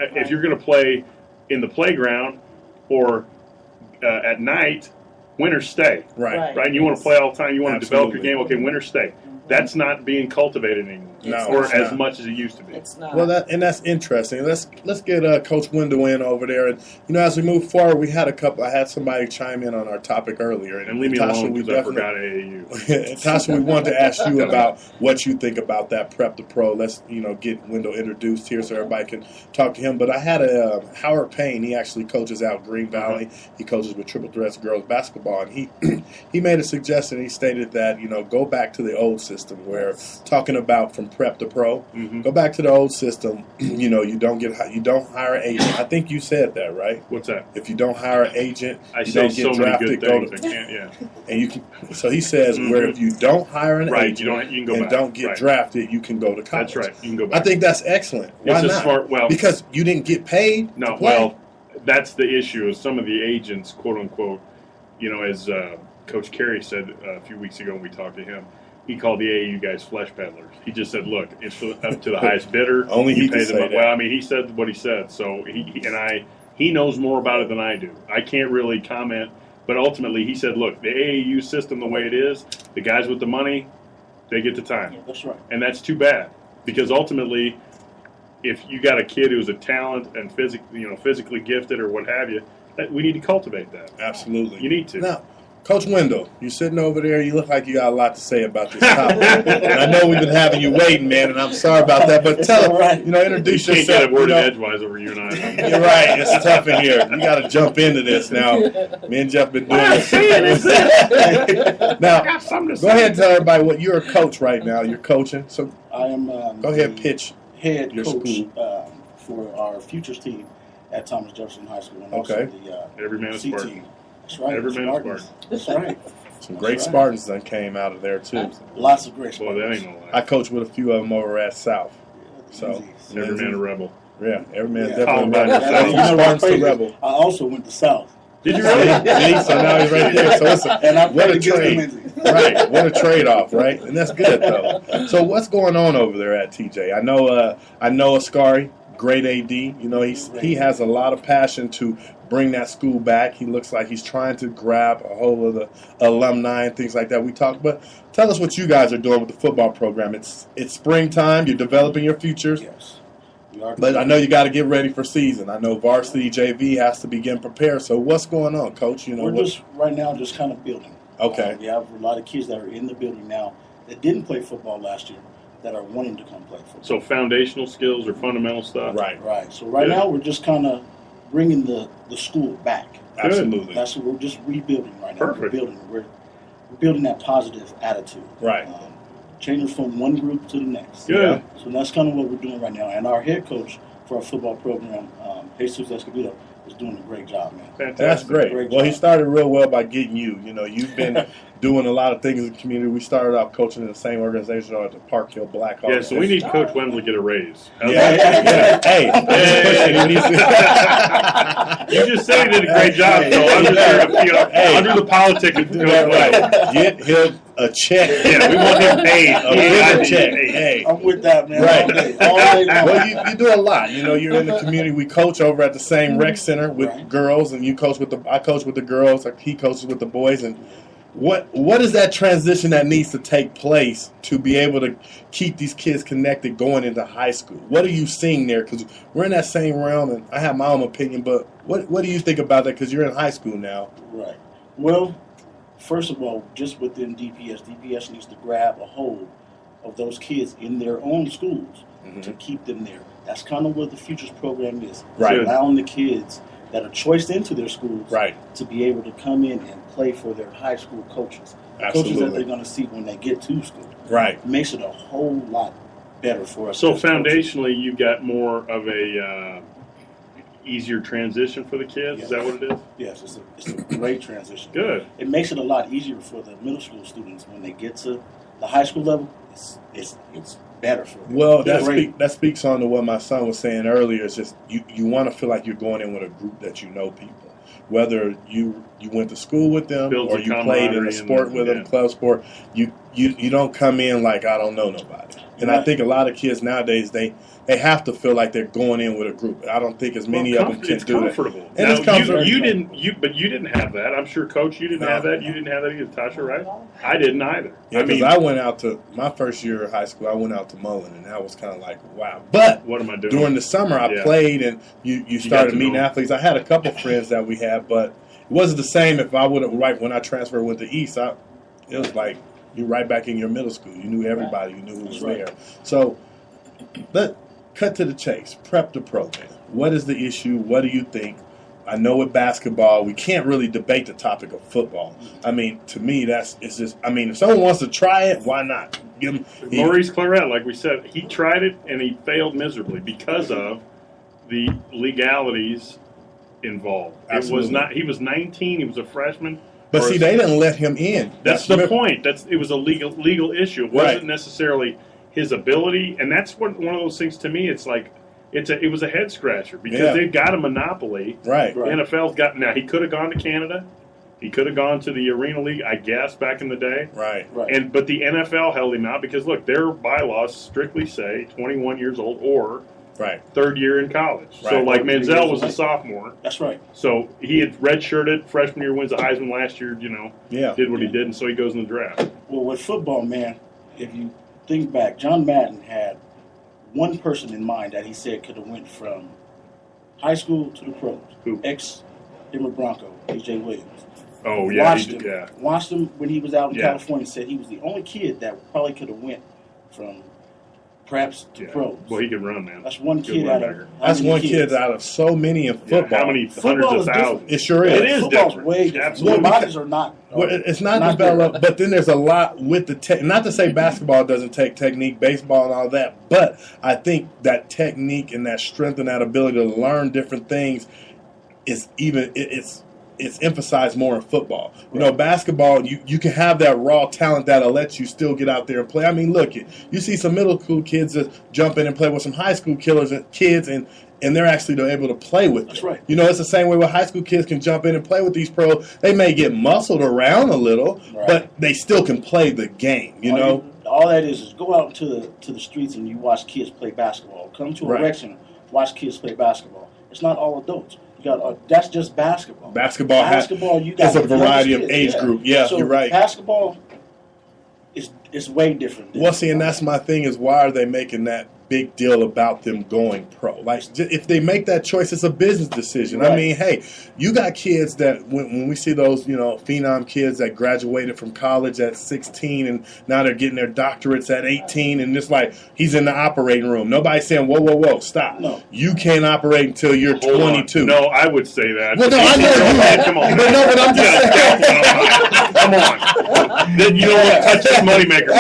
if you're going to play in the playground or at night, winners stay. Right. And you want to play all the time. You want to develop your Absolutely. game. Okay, winners stay. That's not being cultivated anymore. No, or it's as not. much as it used to be. It's not. Well, that's interesting. Let's get Coach Wendell in over there, and as we move forward, I had somebody chime in on our topic earlier, And leave me Tasha, alone we because I forgot AAU. Tasha, we wanted to ask you about what you think about that prep to pro. Let's get Wendell introduced here so everybody can talk to him. But I had Howard Payne. He actually coaches out Green Valley. He coaches with Triple Threats girls basketball, and he made a suggestion. He stated that go back to the old system where talking about from prep to pro. Mm-hmm. Go back to the old system. You don't hire an agent. I think you said that, right? What's that? If you don't hire an agent, I you say don't so get many drafted. good things. I can't. Yeah. And you can. So he says where if you don't hire an agent you can go and back. don't get drafted, you can go to college. That's right. You can go back. I think that's excellent. Why It's a not? smart. Because you didn't get paid. No. to play. Well, that's the issue. Is some of the agents, quote unquote, as Coach Carey said a few weeks ago when we talked to him. He called the AAU guys flesh peddlers. He just said, "Look, it's up to the highest bidder. Only he you can pay say them." that. Well, I mean, he said what he said. So he knows more about it than I do. I can't really comment. But ultimately, he said, "Look, the AAU system, the way it is, the guys with the money, they get the time." Yeah, that's right. And that's too bad because ultimately, if you got a kid who's a talent and physically gifted or what have you, we need to cultivate that. Absolutely. You need to. Now, Coach Wendell, you're sitting over there. You look like you got a lot to say about this topic. And I know we've been having you waiting, man, and I'm sorry about that. But tell us, introduce You can't get yourself. a word edgewise over you and I. You're right. It's tough in here. You got to jump into this now. Me and Jeff been doing this. Now, go ahead and tell everybody what you're a coach right now. You're coaching. So I am. Go ahead, pitch Head your coach school. For our futures team at Thomas Jefferson High School, and Okay. also the Every man a C Spartan. team. That's right. Every man a Spartans. That's right. Some great Spartans that came out of there, too. Lots of great Boy, Spartans. that ain't no lie. I coached with a few of them over at South. So, Every man a rebel. yeah, every man Yeah. definitely Call rebel. back. Shout out to Spartans to rebel. I also went to South. Did you really? See? So now he's right there. So it's And I what a played against trade. them in- Right, what a trade-off, right? And that's good, though. So what's going on over there at TJ? I know Ascari, great AD. He has a lot of passion to bring that school back. He looks like he's trying to grab a hold of the alumni and things like that. We talked, but tell us what you guys are doing with the football program. It's springtime. You're developing your futures. Yes. We are. But I know you got to get ready for season. I know varsity JV has to begin prepared. So what's going on, Coach? We're just right now just kind of building. Okay. We have a lot of kids that are in the building now that didn't play football last year that are wanting to come play football. So foundational skills or fundamental stuff. Right. Right. So right Yeah. now we're just kind of bringing the school back. Absolutely. That's what we're just rebuilding right now. Perfect. We're building that positive attitude. Right. Changing from one group to the next. Good. So that's kind of what we're doing right now. And our head coach for our football program, Jesus Escobedo, is doing a great job, man. Fantastic. That's great. Great Well, he job. started real well by getting you. You've been doing a lot of things in the community. We started off coaching in the same organization at the Park Hill Blackhawks. Yeah, so we need Coach Wendell to get a raise. Yeah. Hey, he needs to- You just said he did a great job, so I'm just here to under the politics of do that right. Get him a check. Yeah, we want him paid. A bigger check. Hey. I'm with that, man. Right. All day long. Well, you do a lot. You're in the community. We coach over at the same rec center with girls, and I coach with the girls. He coaches with the boys. And what is that transition that needs to take place to be able to keep these kids connected going into high school? What are you seeing there? Because we're in that same realm, and I have my own opinion. But what do you think about that? Because you're in high school now. Right. Well, first of all, just within DPS needs to grab a hold of those kids in their own schools to keep them there. That's kind of what the Futures program is. Right. It's allowing the kids that are choiced into their schools to be able to come in and play for their high school coaches. Coaches that they're going to see when they get to school. Right. It makes it a whole lot better for us. So as coaches. foundationally, you got more of a easier transition for the kids. Is that what it is? Yes, it's a great transition. Good. It makes it a lot easier for the middle school students when they get to the high school level. It's better for them. Well, Great. that speaks on to what my son was saying earlier. It's just you want to feel like you're going in with a group that you know people. Whether you went to school with them Builds or a you played in a camaraderie sport and- with them, club sport, you don't come in like I don't know nobody. And I think a lot of kids nowadays they have to feel like they're going in with a group. I don't think as many of them can it's do comfortable. that. And Now, it's comfortable. but you didn't have that. I'm sure, Coach, you didn't No. have that. You didn't have that either, Tasha, right? I didn't either. Yeah, because I went out to my first year of high school. I went out to Mullen, and that was kind of like wow. But what am I doing? during the summer, I played, and you started meeting athletes. I had a couple friends that we had, but it wasn't the same. If I would have when I transferred went to East, it was like you right back in your middle school. You knew everybody. You knew who was there. So let's cut to the chase. Prep the program. What is the issue? What do you think? I know with basketball, we can't really debate the topic of football. I mean, to me, it's just. I mean, if someone wants to try it, why not? Give him. Maurice Claret, like we said, he tried it and he failed miserably because of the legalities involved. Absolutely. It was not. He was 19. He was a freshman. But see, they didn't let him in. That's the point. It was a legal issue. It wasn't Right. necessarily his ability, and that's one of those things to me. It's like it was a head scratcher because they've got a monopoly. Right. The NFL's got now. He could have gone to Canada. He could have gone to the Arena League, I guess, back in the day. Right. But the NFL held him out because look, their bylaws strictly say 21 years old or third year in college. Right. So like Manziel was a sophomore. That's right. So he had redshirted freshman year, wins the Heisman last year. Did what he did, and so he goes in the draft. Well, with football, man, if you think back, John Madden had one person in mind that he said could have went from high school to the pros. Who? Ex-Denver Bronco, A.J. Williams. Oh, yeah. Watched him when he was out in California. Said he was the only kid that probably could have went from preps to pros. Well, he could run, man. That's one kid out of That's one kid out of so many in football. How many hundreds of thousands? It sure is. It is Football's different. way different. Absolutely. Bodies are not. It's not developed, but then there's a lot with the not to say basketball doesn't take technique, baseball and all that, but I think that technique and that strength and that ability to learn different things is it's emphasized more in football. You know, basketball, you can have that raw talent that'll let you still get out there and play. I mean, look, you see some middle school kids that jump in and play with some high school kids, and they're actually able to play with That's them. right. You know, it's the same way where high school kids can jump in and play with these pros. They may get muscled around a little, but they still can play the game, you know? All that is go out to the streets and you watch kids play basketball. Come to a rec center, watch kids play basketball. It's not all adults. You got that's just basketball. Basketball you got is a variety of kids, age group. Yeah, so you're right. Basketball is way different. Well, see, and that's my thing is why are they making that big deal about them going pro? Like, if they make that choice, it's a business decision. Right. I mean, hey, you got kids that when we see those, phenom kids that graduated from college at 16 and now they're getting their doctorates at 18, and it's like he's in the operating room. Nobody's saying, whoa, stop. No. You can't operate until you're 22. No, I would say that. Well, no, I know you had. Come on. But no, but I'm just saying. Come on. Then you don't want to touch this moneymaker.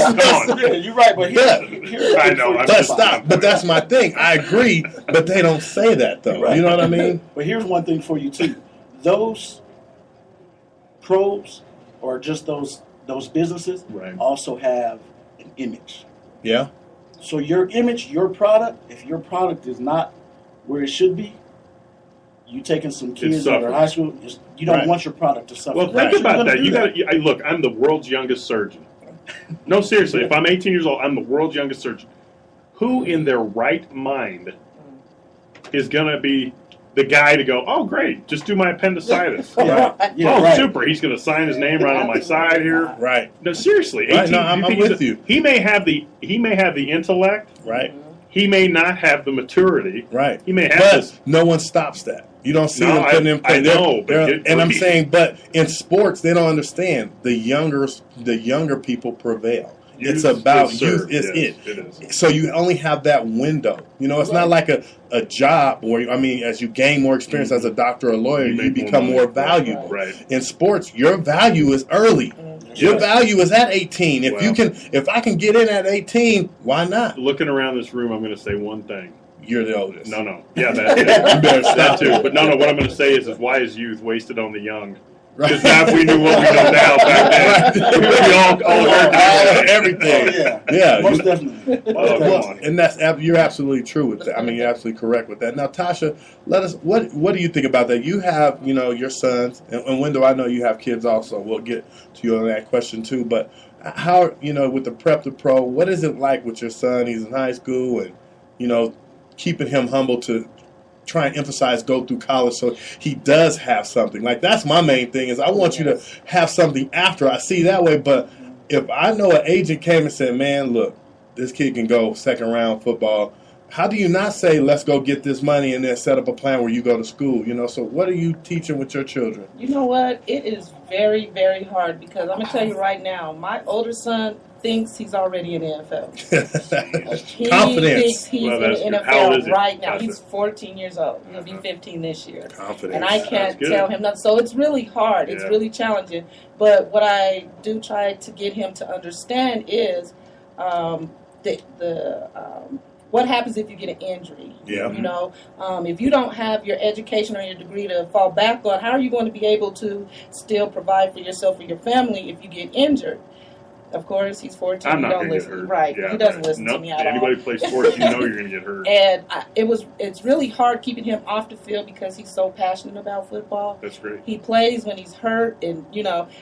Come on. You're right, but here's I know. But stop. But that's my thing. I agree, but they don't say that though. Right. You know what I mean? But here's one thing for you too: those pros or just those businesses also have an image. Yeah. So your image, your product, if your product is not where it should be, you taking some kids that are high school, you don't want your product to suffer. Well, think about that. You got to look. I'm the world's youngest surgeon. No, seriously. If I'm 18 years old, I'm the world's youngest surgeon. Who in their right mind is going to be the guy to go, oh, great, just do my appendicitis? Super. He's going to sign his name right on my side here. Right. No, seriously. 18, right. No, I'm with you. He may have the intellect. Right. He may not have the maturity. Right. He may have but no one stops that. You don't see them putting in play. I know, and I'm saying, but in sports, they don't understand. The younger people prevail. It's about youth. It is. So you only have that window. You know, it's not like a job where, as you gain more experience as a doctor or a lawyer, you become more valuable. Right. In sports, your value is early. Your value is at 18. If I can get in at 18, why not? Looking around this room, I'm going to say one thing. You're the oldest. No. Yeah, that, you better stop too. But no, what I'm going to say is why is youth wasted on the young? Because now if we knew what we know now back then, we would be all everything. Yeah, most definitely. And you're absolutely true with that. I mean, you're absolutely correct with that. Now, Tasha, what do you think about that? You have, your sons, and Wendell, I know you have kids also. We'll get to you on that question too. But how, with the prep to pro, what is it like with your son? He's in high school, and keeping him humble to try and emphasize go through college so he does have something. Like, that's my main thing is I want you to have something after. I see that way, but if I know an agent came and said, man, look, this kid can go second round football, how do you not say, let's go get this money and then set up a plan where you go to school? So what are you teaching with your children? You know what? It is very, very hard because I'm going to tell you right now, my older son thinks he's already in the NFL. He Confidence. thinks he's in the NFL right now. He's 14 years old. He'll be 15 this year. Confidence. And I can't tell him nothing. So it's really hard. It's really challenging. But what I do try to get him to understand is what happens if you get an injury? Yeah. If you don't have your education or your degree to fall back on, how are you going to be able to still provide for yourself or your family if you get injured? Of course, he's 14. I'm not going to listen. Right. Yeah, he doesn't listen to me at all. Anybody who plays sports, you're going to get hurt. And it's really hard keeping him off the field because he's so passionate about football. That's great. He plays when he's hurt, and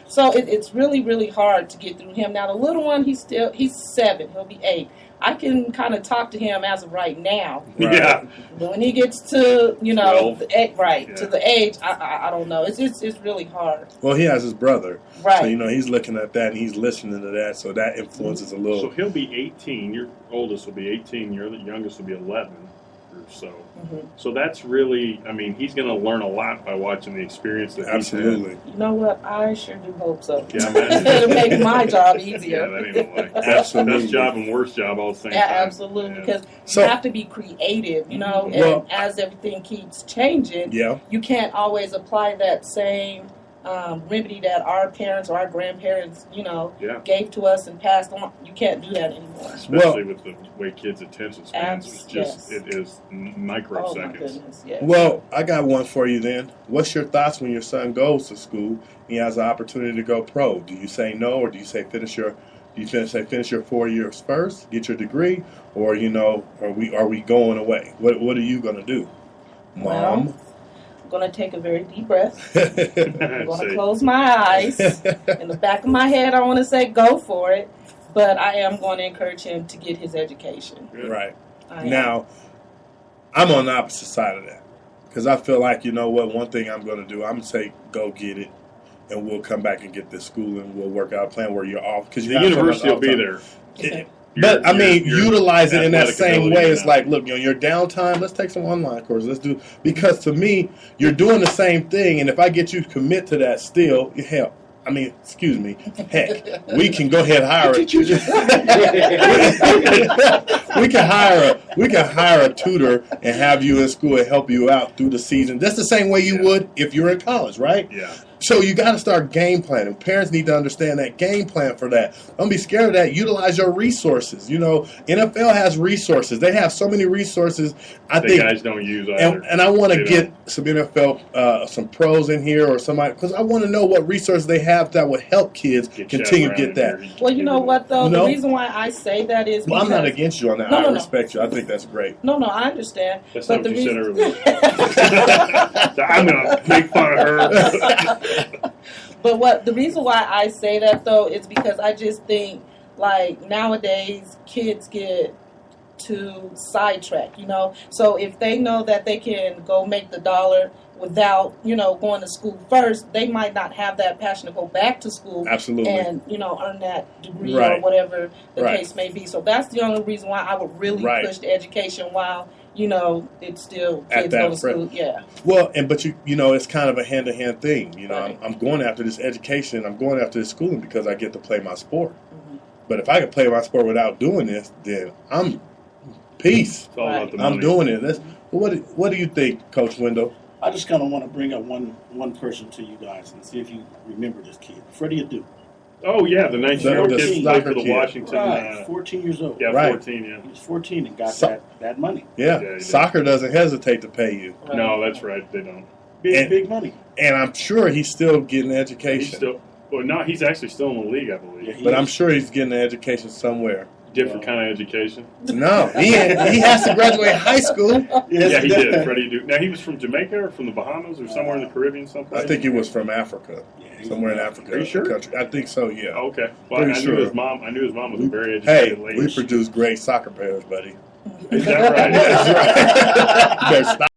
so it's really, really hard to get through him. Now, the little one, he's 7. He'll be 8. I can kind of talk to him as of right now. Right. Yeah. But when he gets to, 12. Yeah. To the age, I don't know. It's really hard. Well, he has his brother. Right. So, he's looking at that and he's listening to that. So that influences a little. So he'll be 18. Your oldest will be 18. Your youngest will be 11 or so. Mm-hmm. So that's really, he's going to learn a lot by watching the experience that Absolutely. he's had. You know what? I sure do hope so. Yeah, man. It'll make my job easier. Yeah, that ain't no way. Absolutely. Best job and worst job all the same time. Absolutely. Because you have to be creative, and as everything keeps changing, you can't always apply that same remedy that our parents or our grandparents, gave to us and passed on. You can't do that anymore. Especially with the way kids' attention spans. It is microseconds. Oh, my goodness, yes. Well, I got one for you then. What's your thoughts when your son goes to school and he has the opportunity to go pro? Do you say no, or do you say finish your 4 years first, get your degree, or are we going away? What are you going to do, Mom? I'm going to take a very deep breath. I'm going to close my eyes. In the back of my head, I want to say go for it. But I am going to encourage him to get his education. Right. Now, I'm on the opposite side of that. Because I feel like, one thing I'm going to do, I'm going to say go get it. And we'll come back and get this school and we'll work out a plan where you're off. Because the university will be there. But utilize it in that same way. It's like, look, your downtime, let's take some online courses. Let's do, because to me, you're doing the same thing. And if I get you to commit to that still, heck, we can go ahead and hire we can hire a tutor and have you in school and help you out through the season. That's the same way you would if you're in college, right? Yeah. So you got to start game planning. Parents need to understand that game plan for that. Don't be scared of that. Utilize your resources. NFL has resources. They have so many resources. I think guys don't use either. And I want to get some NFL, some pros in here or somebody, because I want to know what resources they have that would help kids continue to get that. Well, you know what, though? The reason why I say that is because... I'm not against you on that. I respect you. I think that's great. No, I understand. That's not what you said earlier. I'm going to make fun of her. But the reason why I say that, though, is because I just think, like, nowadays kids get too sidetracked, So if they know that they can go make the dollar without, going to school first, they might not have that passion to go back to school. Absolutely. And, earn that degree or whatever the case may be. So that's the only reason why I would really push the education while it's still kids go to school. Yeah. Well, but it's kind of a hand-to-hand thing. I'm going after this education. I'm going after this schooling because I get to play my sport. Mm-hmm. But if I can play my sport without doing this, then I'm peace. It's all about the money. I'm doing it. What do you think, Coach Wendell? I just kind of want to bring up one person to you guys and see if you remember this kid, Freddie Adu. Oh, yeah, the 19-year-old kid played for the Washington. Right, 14 years old. Yeah, right. 14, yeah. He was 14 and got that money. Yeah, soccer doesn't hesitate to pay you. Right. No, that's right, they don't. big money. And I'm sure he's still getting He's education. still, well, no, he's actually still in the league, I believe. Yeah, But I'm sure he's getting an education somewhere. Different kind of education. No, he has to graduate high school. Yeah, he did. Freddie Duke. Now, he was from Jamaica or from the Bahamas or somewhere in the Caribbean someplace? I think he was from Africa. Yeah, Somewhere in Africa. Are you sure? Country. I think so, yeah. Oh, okay. Well, Pretty I sure. knew his mom. I knew his mom was a very Hey, educated lady. we produce great soccer players, buddy. Is that right? That's right. Better stop.